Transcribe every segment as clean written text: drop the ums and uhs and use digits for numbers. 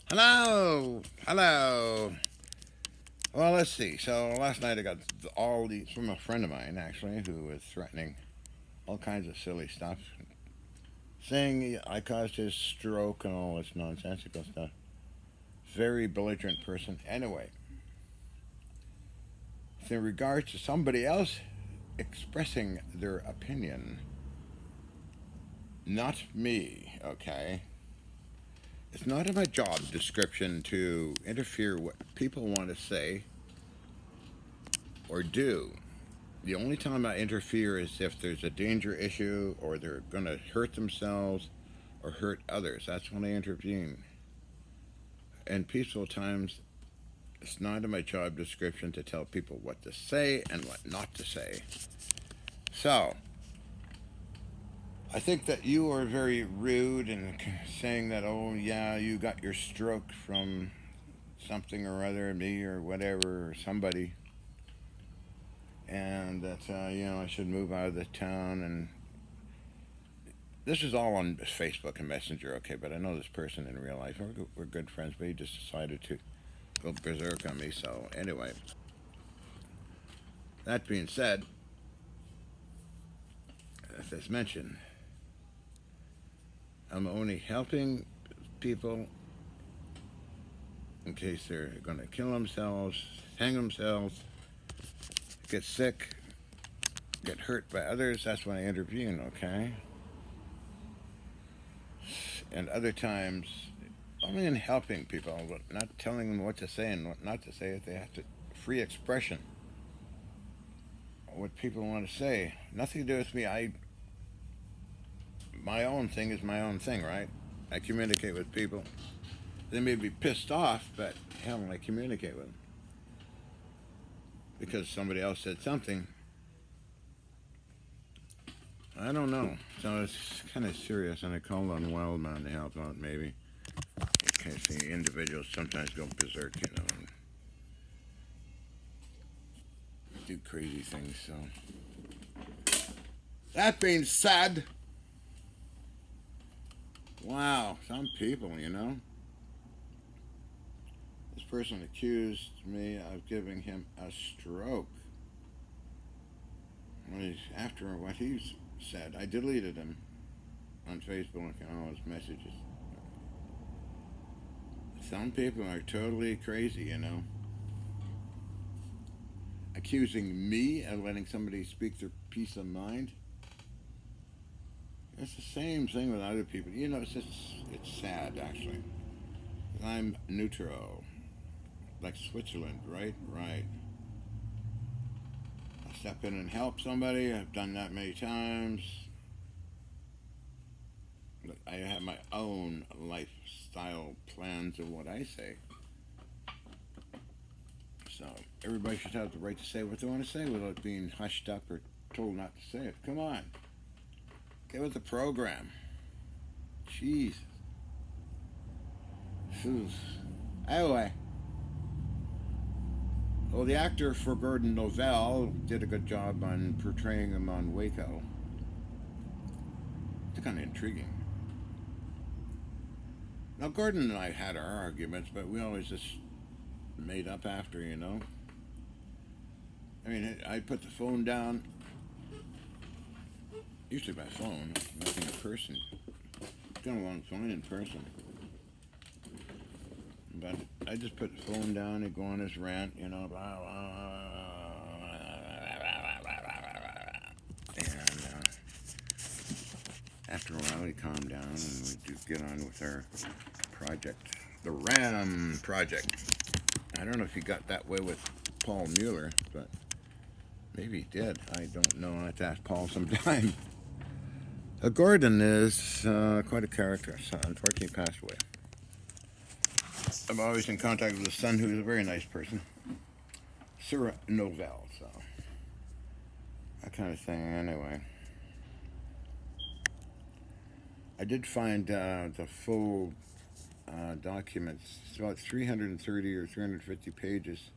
Hello, hello. Well, let's see. So last night I got all these from a friend of mine actually, who was threatening all kinds of silly stuff, saying I caused his stroke and all this nonsensical stuff. Very belligerent person. Anyway, in regards to somebody else expressing their opinion, not me. Okay, it's not in my job description to interfere what people want to say or do. The only time I interfere is if there's a danger issue or they're going to hurt themselves or hurt others. That's when I intervene. In peaceful times, it's not in my job description to tell people what to say and what not to say. So, I think that you are very rude in saying that, oh, yeah, you got your stroke from something or other, me or whatever, or somebody, and that, I should move out of the town. And this is all on Facebook and Messenger, okay, but I know this person in real life. We're good friends, but he just decided to go berserk on me. So, anyway, that being said, as mentioned, I'm only helping people in case they're going to kill themselves, hang themselves, get sick, get hurt by others. That's when I intervene, okay? And other times, only in helping people, but not telling them what to say and what not to say. If they have to free expression, what people want to say, nothing to do with me. My own thing is my own thing, right? I communicate with people. They may be pissed off, but hell, I communicate with them because somebody else said something. I don't know. So it's kind of serious, and I called on Wildman to help out, maybe. In case the individuals sometimes go berserk, and do crazy things. So, that being said, wow, some people. This person accused me of giving him a stroke. After what he said, I deleted him on Facebook and all his messages. Some people are totally crazy. Accusing me of letting somebody speak their peace of mind. It's the same thing with other people. It's sad actually. I'm neutral, like Switzerland, right? Right. I step in and help somebody. I've done that many times. But I have my own lifestyle plans of what I say. So everybody should have the right to say what they want to say without being hushed up or told not to say it. Come on, get with the program. Jeez. Anyway, well, the actor for Gordon Novell did a good job on portraying him on Waco. It's kind of intriguing. Now, Gordon and I had our arguments, but we always just made up after. I mean, I put the phone down, usually by phone, nothing in person. Get along fine in person. But I just put the phone down and go on his rant. Blah, and after a while, he calmed down and we just get on with our project, the RAM project. I don't know if he got that way with Paul Mueller, but maybe he did. I don't know. I have to ask Paul sometime. Gordon is quite a character. So unfortunately, he passed away. I'm always in contact with his son, who's a very nice person, Sir Novell. So that kind of thing. Anyway, I did find the full documents. It's about 330 or 350 pages.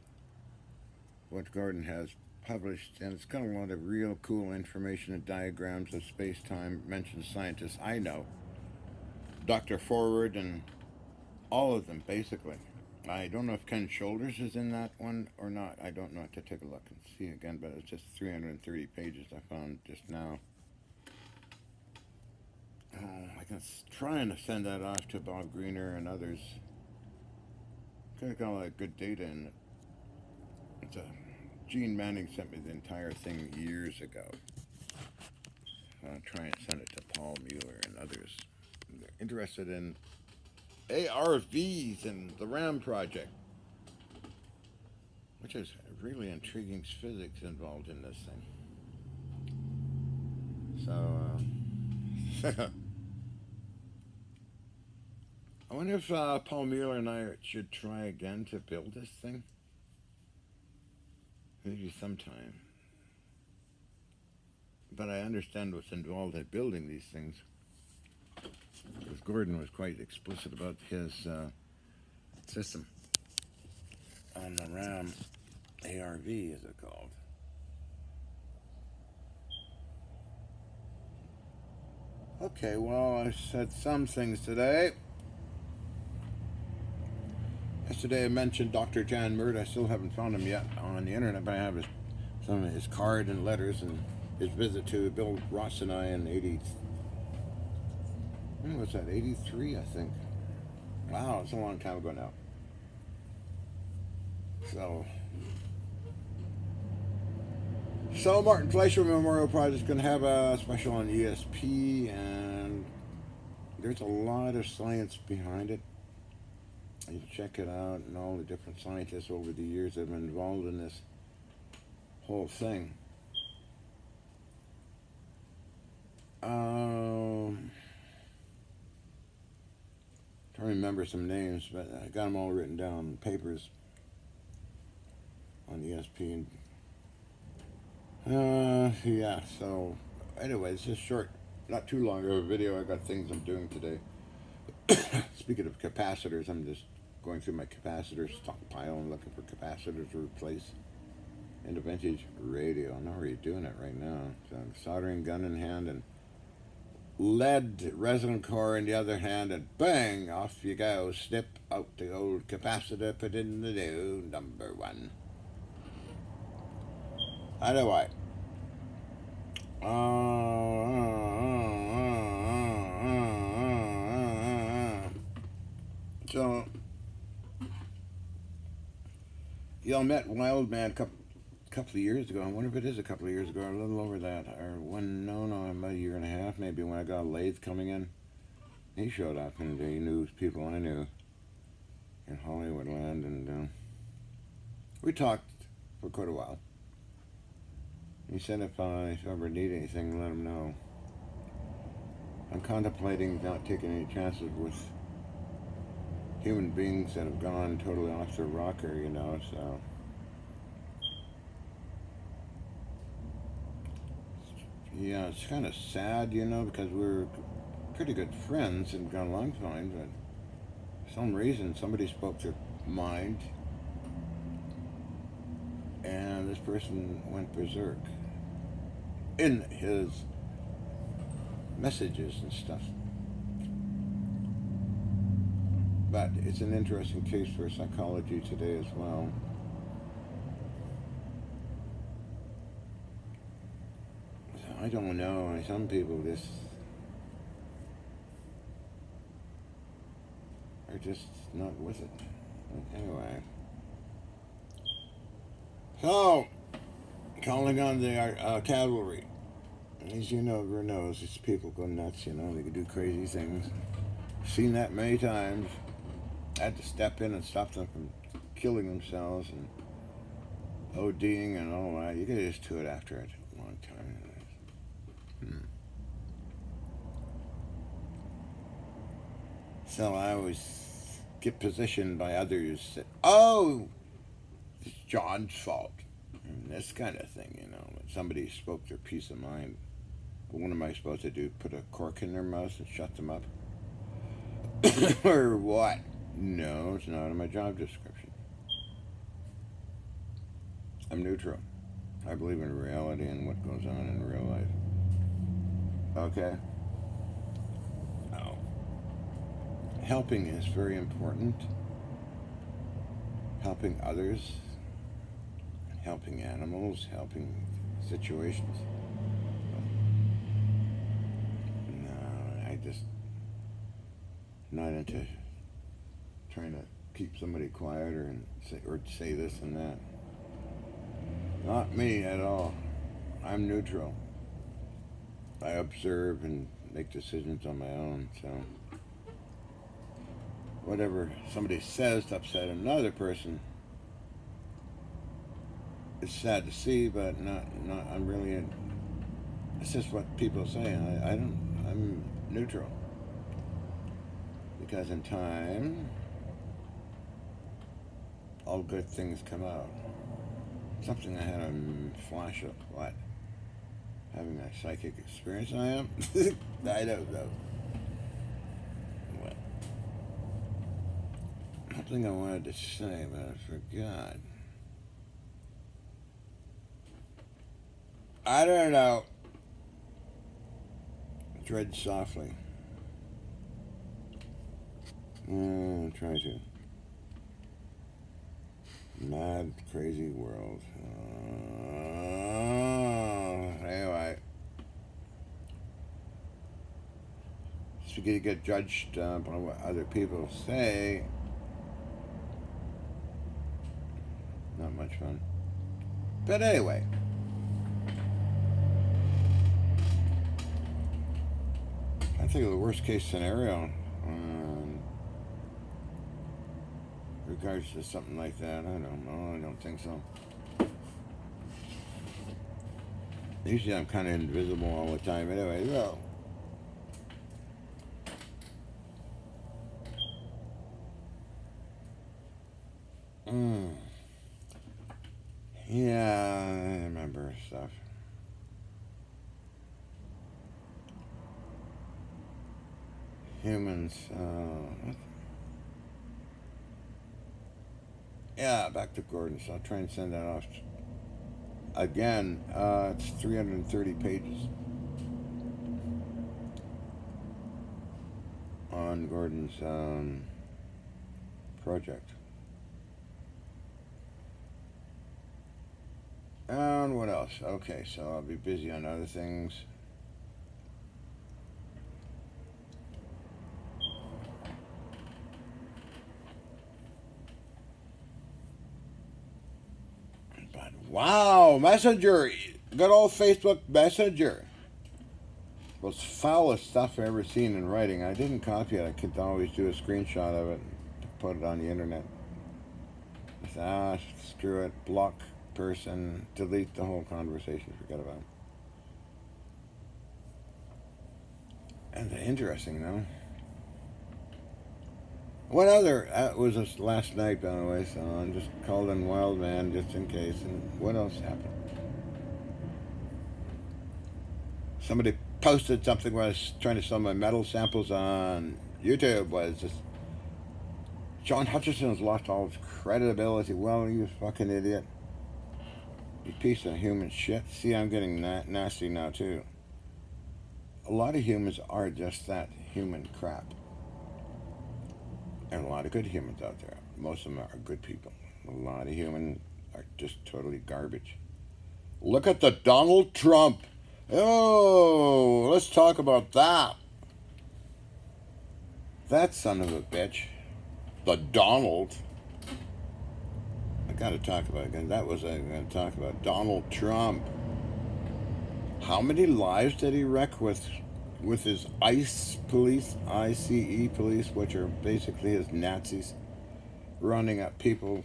What Gordon has published, and it's got a lot of real cool information and diagrams of space time. Mentions scientists I know, Dr. Forward and All of them, basically. I don't know if Ken Shoulders is in that one or not. I don't know. I have to take a look and see again, but it's just 330 pages I found just now. I was trying to send that off to Bob Greener and others. Kind of got a lot of good data in it. It's a Gene Manning sent me the entire thing years ago. I'll try and send it to Paul Mueller and others. They're interested in ARVs and the RAM project, which is really intriguing physics involved in this thing. So, I wonder if Paul Mueller and I should try again to build this thing. Maybe sometime. But I understand what's involved in building these things. Because Gordon was quite explicit about his system on the RAM ARV, is it called? Okay, well, I said some things today. Yesterday I mentioned Dr. Jan Murd. I still haven't found him yet on the internet, but I have some of his card and letters and his visit to Bill Ross and I in 80. When was that? 83, I think. Wow, it's a long time ago now. So Martin Fleischer Memorial Project is going to have a special on ESP, and there's a lot of science behind it. You check it out, and all the different scientists over the years that have been involved in this whole thing. Trying to remember some names, but I got them all written down in papers on ESP. Yeah, so anyway, it's just short, not too long of a video. I got things I'm doing today. Speaking of capacitors, I'm just going through my capacitor stockpile and looking for capacitors to replace in a vintage radio. I'm already doing it right now. So I'm soldering gun in hand and lead resin core in the other hand, and bang, off you go. Snip out the old capacitor, put in the new number one. Anyway. So, y'all met Wildman a couple of years ago. I wonder if it is a couple of years ago, or a little over that, or about a year and a half, maybe, when I got a lathe coming in. He showed up, and he knew people I knew in Hollywoodland, and we talked for quite a while. He said if I ever need anything, let him know. I'm contemplating not taking any chances with human beings that have gone totally off their rocker, so. Yeah, it's kind of sad, because we're pretty good friends and got along fine, but for some reason somebody spoke their mind and this person went berserk in his messages and stuff. But it's an interesting case for psychology today as well. I don't know. Some people are just not with it. Anyway. So, calling on the cavalry. As you know, everyone knows, these people go nuts, they can do crazy things. Seen that many times. Had to step in and stop them from killing themselves and ODing and all that. You get used to it after a long time. So I always get positioned by others that, it's John's fault. And this kind of thing, Somebody spoke their peace of mind. What am I supposed to do? Put a cork in their mouth and shut them up? Or what? No, it's not in my job description. I'm neutral. I believe in reality and what goes on in real life. Okay? helping is very important. Helping others, helping animals, helping situations. No, I just not into trying to keep somebody quieter and say this and that. Not me at all. I'm neutral. I observe and make decisions on my own, so whatever somebody says to upset another person, it's sad to see, but not I'm really it's just what people say. I'm neutral. Because in time all good things come out. Something I had a flash of what? Having a psychic experience I am? I don't know. What? Something I wanted to say, but I forgot. I don't know. Tread softly. Try to. Mad, crazy world. Anyway. So you get judged by what other people say. Not much fun. But anyway. I think of the worst case scenario regards to something like that. I don't know. I don't think so. Usually I'm kind of invisible all the time. Anyway, well. Yeah, I remember stuff. Humans, yeah, back to Gordon, so I'll try and send that off. Again, it's 330 pages on Gordon's project. And what else? Okay, so I'll be busy on other things. But wow, Messenger, good old Facebook Messenger. Most foulest stuff I've ever seen in writing. I didn't copy it. I could always do a screenshot of it and put it on the internet. Screw it, block person, delete the whole conversation, forget about it. And interesting, though. What other, was this last night, by the way, so I just called in Wild Man just in case, and what else happened? Somebody posted something where I was trying to sell my metal samples on YouTube, was just, John Hutchison has lost all his credibility. Well, you fucking idiot. You piece of human shit. See, I'm getting nasty now, too. A lot of humans are just that, human crap. And a lot of good humans out there. Most of them are good people. A lot of humans are just totally garbage. Look at the Donald Trump. Oh, let's talk about that. That son of a bitch. The Donald. I gotta talk about it again. That was I'm gonna talk about Donald Trump. How many lives did he wreck with his ICE police, ICE police, which are basically his Nazis, rounding up people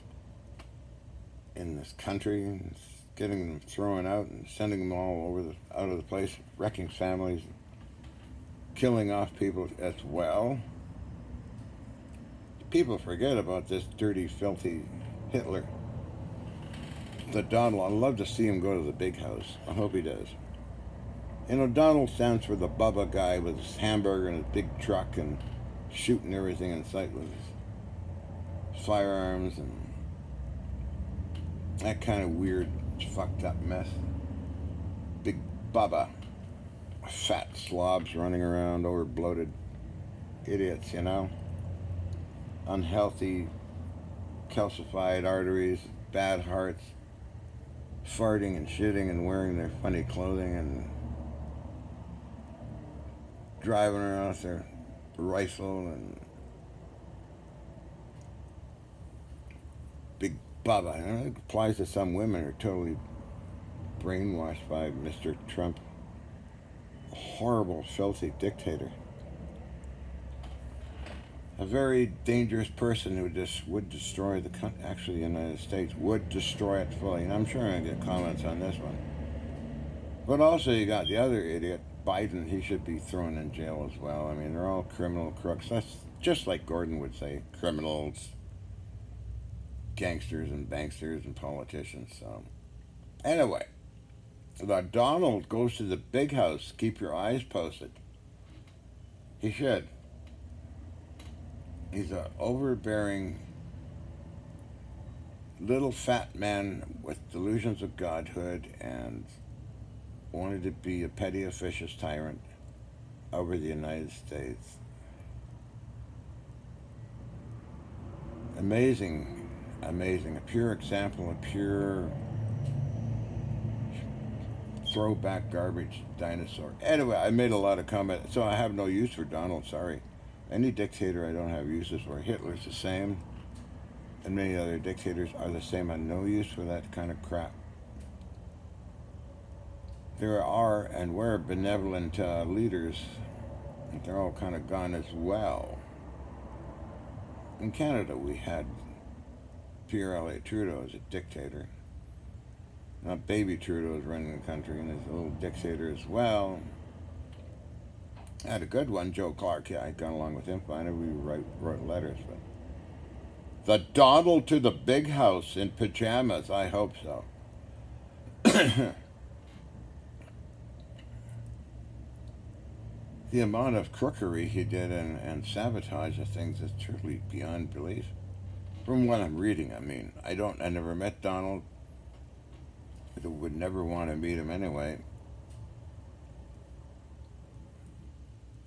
in this country and getting them thrown out and sending them all out of the place, wrecking families, killing off people as well. People forget about this dirty, filthy Hitler. The Donald, I'd love to see him go to the big house. I hope he does. You know, Donald stands for the Bubba guy with his hamburger and his big truck and shooting everything in sight with his firearms and that kind of weird, fucked up mess. Big Bubba. Fat slobs running around, over bloated idiots, you know? unhealthy, calcified arteries, bad hearts, farting and shitting and wearing their funny clothing and driving around with their rifle and big bubba. And it applies to some women who are totally brainwashed by Mr. Trump. A horrible, filthy dictator. A very dangerous person who just would destroy the country. Actually, the United States would destroy it fully. And I'm sure I'm going to get comments on this one. But also, you got the other idiot, Biden. He should be thrown in jail as well. I mean, they're all criminal crooks. That's just like Gordon would say, criminals, gangsters and banksters and politicians. So, anyway, the Donald goes to the big house. Keep your eyes posted. He should. He's an overbearing little fat man with delusions of godhood and wanted to be a petty, officious tyrant over the United States. Amazing, amazing. A pure example, a pure throwback garbage dinosaur. Anyway, I made a lot of comments, so I have no use for Donald, sorry. Any dictator I don't have uses for. Hitler's the same, and many other dictators are the same. I have no use for that kind of crap. There are and were benevolent leaders. They're all kind of gone as well. In Canada, we had Pierre Elliott Trudeau as a dictator. Not baby Trudeau is running the country, and he's a little dictator as well. I had a good one, Joe Clark. Yeah, I got along with him fine. We wrote letters, but the Donald to the big house in pajamas. I hope so. The amount of crookery he did and sabotage of things is truly beyond belief. From what I'm reading, I mean, I never met Donald. I would never want to meet him anyway.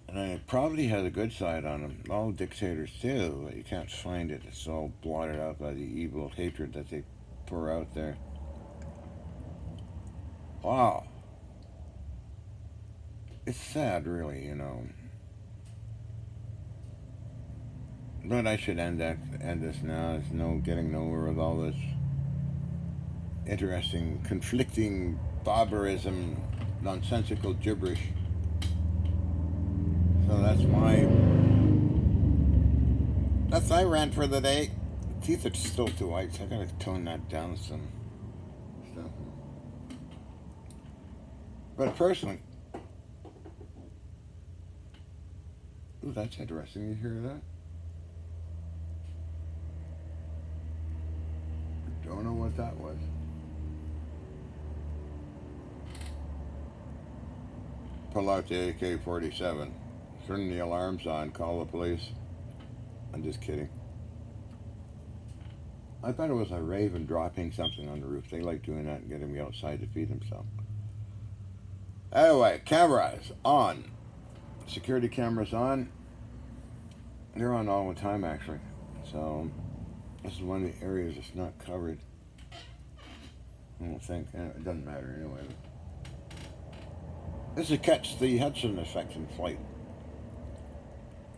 And it probably has a good side on him. All dictators do, but you can't find it. It's all blotted out by the evil hatred that they pour out there. Wow. It's sad, really, you know. But I should end this now. There's no getting nowhere with all this interesting, conflicting barbarism, nonsensical gibberish. So that's my rant for the day. Teeth are still too white, so I gotta tone that down some stuff. But personally, ooh, that's interesting. You hear that? Don't know what that was. Pull out the AK-47. Turn the alarms on. Call the police. I'm just kidding. I bet it was a raven dropping something on the roof. They like doing that and getting me outside to feed themselves. Anyway, cameras on. Security cameras on. They're on all the time, actually. So, this is one of the areas that's not covered. I don't think. It doesn't matter anyway. This is catch the Hudson effect in flight.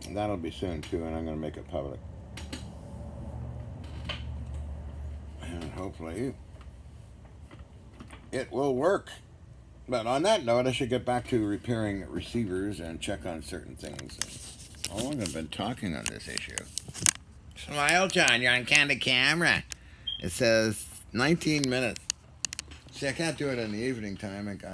And that'll be soon, too, and I'm going to make it public. And hopefully it will work. But on that note, I should get back to repairing receivers and check on certain things. How long have I been talking on this issue? Smile, John. You're on candid camera. It says 19 minutes. See, I can't do it in the evening time.